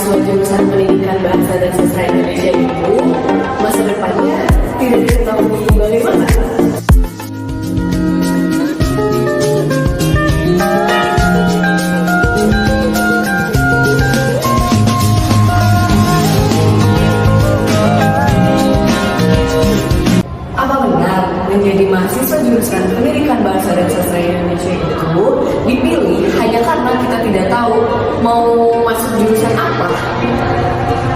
mahasiswa jurusan Pendidikan Bahasa dan Sastra Indonesia itu masa depannya tidak diketahui bagaimana. Apa benar menjadi mahasiswa jurusan Pendidikan Bahasa dan Sastra Indonesia itu dipilih hanya karena kita tidak tahu mau masuk jurusan apa?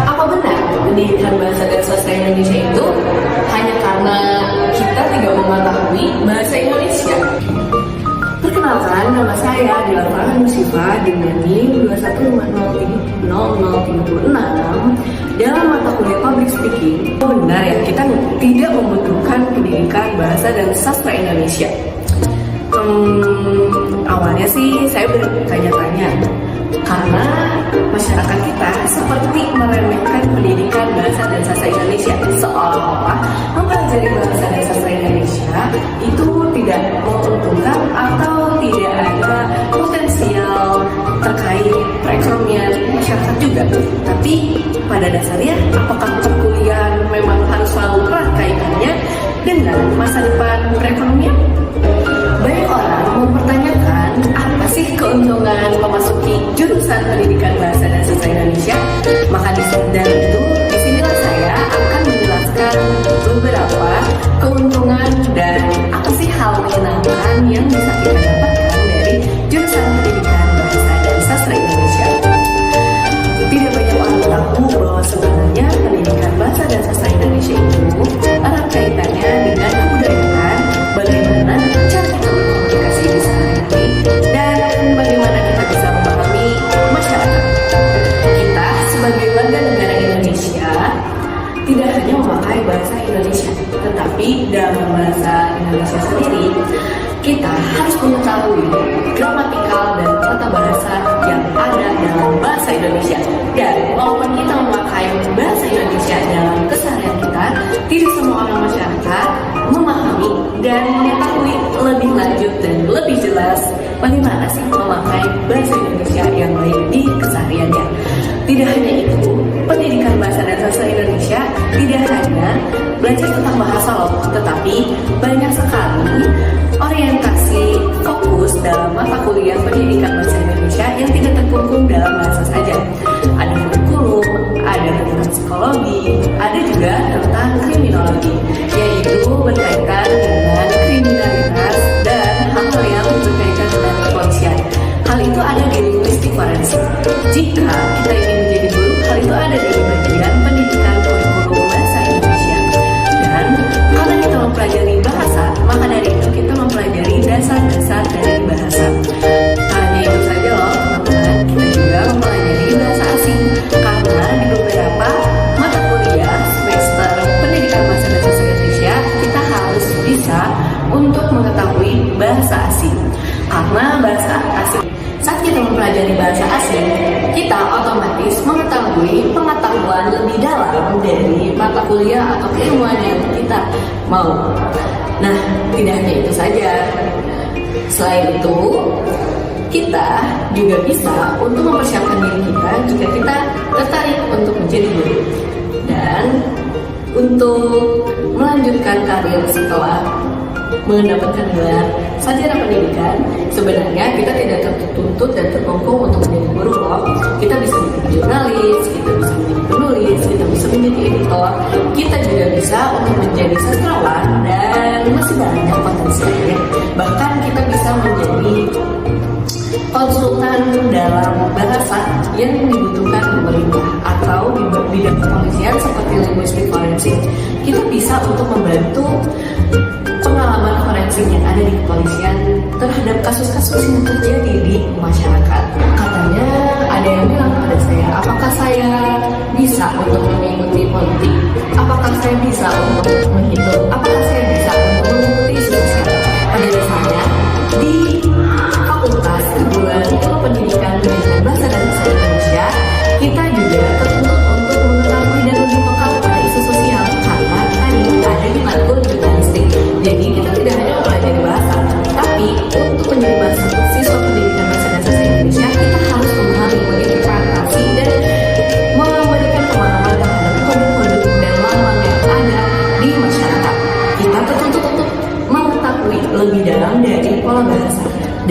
Apa benar Pendidikan Bahasa dan Sastra Indonesia itu hanya karena kita tidak mengetahui bahasa Indonesia? Perkenalkan, nama saya adalah Farhan Musifa dengan NIM 215030036 dalam mata kuliah Public Speaking. Benar ya, kita tidak membutuhkan pendidikan bahasa dan sastra Indonesia. Awalnya sih saya bertanya-tanya karena masyarakat kita seperti meremehkan pendidikan bahasa dan sastra Indonesia, seolah-olah mempelajari bahasa dan sastra Indonesia itu tidak menguntungkan atau tidak ada potensial terkait perekonomian masyarakat juga. Tapi pada dasarnya, apakah perkuliahan memang harus selalu erat kaitannya dengan masa depan perekonomian? Banyak orang mempertanyakan apa sih keuntungan memasuki jurusan Pendidikan Bahasa dan Sastra Indonesia. Maka dari itu, disinilah saya akan menjelaskan beberapa keuntungan dan apa sih hal menyenangkan yang bisa kita dapatkan dari jurusan Pendidikan Bahasa dan Sastra Indonesia. Tidak banyak orang tahu bahwa sebenarnya Pendidikan Bahasa dan Sastra Indonesia itu erat kaitannya dengan kebudayaan, bagaimana cara kita berkomunikasi di sehari-hari, dan bagaimana kita bisa memahami masyarakat. Kita sebagai warga negara Indonesia tidak hanya memakai bahasa Indonesia, tetapi dalam bahasa Indonesia sendiri kita harus mengetahui gramatikal dan tata bahasa yang ada dalam bahasa Indonesia. Dan walaupun kita memakai bahasa Indonesia dalam keseharian kita, tidak semua orang masyarakat memahami dan mengetahui lebih lanjut dan lebih jelas bagaimana sih memakai bahasa Indonesia yang baik di kesehariannya. Tidak hanya itu, pendidikan bahasa dan sastra Indonesia tidak hanya belajar tentang bahasa loh, tetapi banyak sekali orientasi fokus dalam mata kuliah pendidikan bahasa Indonesia yang tidak terkungkung dalam bahasa saja. Ada kurikulum, ada tentang psikologi, ada juga tentang kriminologi, yaitu berkaitan dengan kriminalitas dan hal-hal yang berkaitan dengan kepolisian. Hal itu ada di linguistik forensik. Jika kita ingin menjadi guru, hal itu ada di bagian pendidikan kurikulum bahasa Indonesia. Dan karena kita mempelajari bahasa, maka dari itu kita mempelajari dasar-dasar dari bahasa. Hanya itu saja loh teman-teman, kita juga mempelajari bahasa asing. Karena di beberapa mata kuliah semester pendidikan bahasa dan sastra Indonesia, kita harus bisa untuk mengetahui bahasa asing. Karena bahasa asing, saat kita mempelajari bahasa asing, kita otomatis mengetahui pengetahuan lebih dalam dari mata kuliah atau keilmuan yang kita mau. Nah, tidak hanya itu saja. Selain itu, kita juga bisa untuk mempersiapkan diri kita jika kita tertarik untuk menjadi guru. Dan untuk melanjutkan karir setelah mendapatkan gelar sarjana pendidikan, sebenarnya kita tidak tertuntut dan terkungkung untuk menjadi guru loh. Kita bisa menjadi jurnalis, kita bisa menjadi penulis, kita bisa menjadi editor, kita juga bisa untuk menjadi sastrawan, dan masih banyak potensi lainnya. Bahkan kita bisa menjadi konsultan dalam bahasa yang dibutuhkan pemerintah atau di bidang kepolisian seperti linguistik forensik. Kita bisa untuk membantu pengalaman forensik yang ada di kepolisian terhadap kasus-kasus yang terjadi di masyarakat. Katanya ada yang bilang kepada saya, apakah saya bisa untuk mengikuti politik? Apakah saya bisa untuk menghitung? Apakah saya bisa untuk mengikuti isu sosial? Pada dasarnya, di Fakultas Keguruan Ilmu Pendidikan Bahasa dan Sastra Indonesia, kita juga tertuntut untuk mengetahui dan lebih peka pada isu sosial karena tadi ada di matkul jurnalistik. Jadi kita tidak hanya mempelajari bahasa, tapi untuk menjadi siswa pendidikan bahasa dan sastra Indonesia, kita harus memahami menginterpretasi dan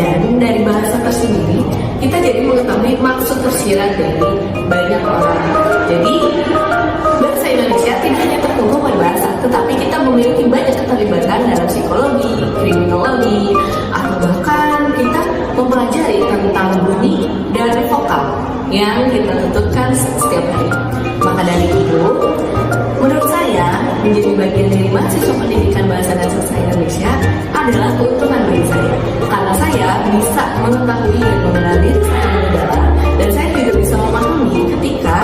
Dan dari bahasa tersendiri, kita jadi mengetahui maksud tersirat dari banyak orang. Jadi, bahasa Indonesia tidak hanya tertumpu pada bahasa, tetapi kita memiliki banyak keterlibatan dalam psikologi, kriminologi, atau bahkan kita mempelajari tentang bunyi dan vokal yang kita tutupkan setiap hari. Maka dari itu, menurut saya, menjadi bagian dari mahasiswa pendidikan bahasa dan sastra Indonesia adalah keuntungan bagi saya. Karena saya bisa mengetahui dan mengenal diri saya lebih dalam, dan saya juga bisa memahami ketika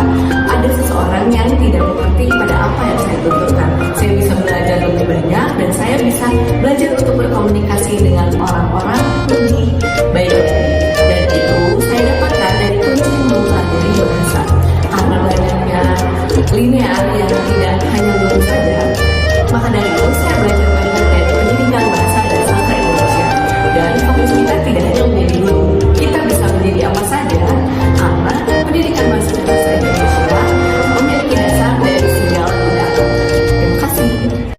ada seseorang yang tidak mengerti pada apa yang saya tuturkan. Saya bisa belajar lebih banyak, dan saya bisa belajar untuk berkomunikasi dengan orang-orang lebih baik lagi. Dan itu saya dapatkan dari kunci mempelajari bahasa. Karena banyaknya linear yang tidak